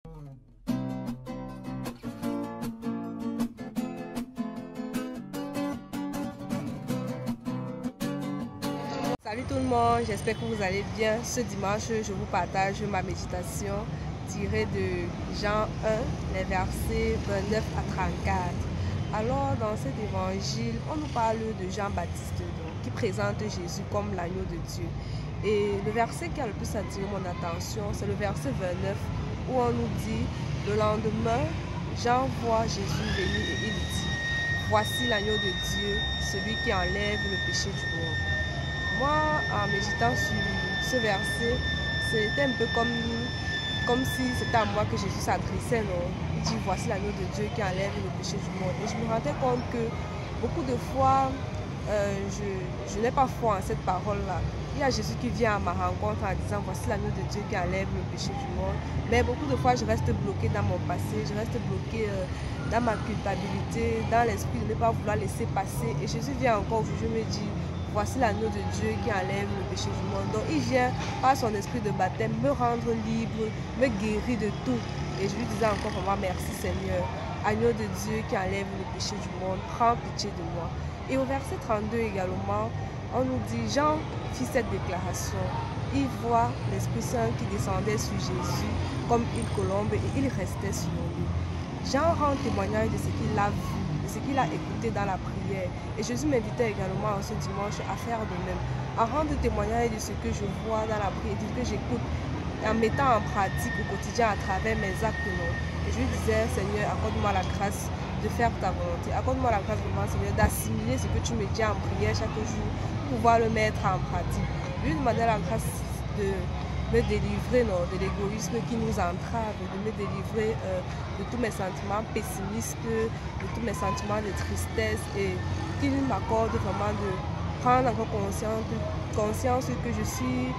Salut tout le monde, j'espère que vous allez bien. Ce dimanche, je vous partage ma méditation tirée de Jean 1, les versets 29 à 34. Alors, dans cet évangile, on nous parle de Jean-Baptiste qui présente Jésus comme l'agneau de Dieu. Et le verset qui a le plus attiré mon attention, c'est le verset 29 où on nous dit: le lendemain, Jean voit Jésus venir et il dit: voici l'agneau de Dieu, celui qui enlève le péché du monde. Moi, en méditant sur ce verset, c'était un peu comme si c'était à moi que Jésus s'adressait, non? Il dit: voici l'agneau de Dieu qui enlève le péché du monde. Et je me rendais compte que beaucoup de fois, je n'ai pas foi en cette parole-là. Il y a Jésus qui vient à ma rencontre en disant: voici l'agneau de Dieu qui enlève le péché du monde. Mais beaucoup de fois, je reste bloquée dans mon passé, je reste bloquée dans ma culpabilité, dans l'esprit de ne pas vouloir laisser passer. Et Jésus vient encore aujourd'hui me dit: voici l'agneau de Dieu qui enlève le péché du monde. Donc il vient par son esprit de baptême me rendre libre, me guérir de tout. Et je lui disais encore vraiment: merci Seigneur, agneau de Dieu qui enlève le péché du monde, prends pitié de moi. Et au verset 32 également, on nous dit: Jean fit cette déclaration. Il voit l'Esprit Saint qui descendait sur Jésus comme une colombe et il restait sur lui. Jean rend témoignage de ce qu'il a vu, de ce qu'il a écouté dans la prière. Et Jésus m'invitait également ce dimanche à faire de même, à rendre témoignage de ce que je vois dans la prière, de ce que j'écoute, en mettant en pratique au quotidien à travers mes actes. Et je lui disais: Seigneur, accorde-moi la grâce de faire ta volonté. Accorde-moi la grâce vraiment, Seigneur, d'assimiler ce que tu me dis en prière chaque jour, pour pouvoir le mettre en pratique. Je lui demandais la grâce de me délivrer de l'égoïsme qui nous entrave, de me délivrer de tous mes sentiments pessimistes, de tous mes sentiments de tristesse, et qu'il m'accorde vraiment de prendre encore conscience que je suis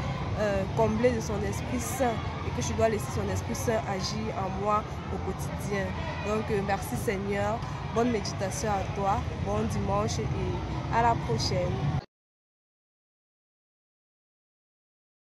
comblée de son Esprit Saint et que je dois laisser son Esprit Saint agir en moi au quotidien. Donc merci Seigneur, bonne méditation à toi, bon dimanche et à la prochaine.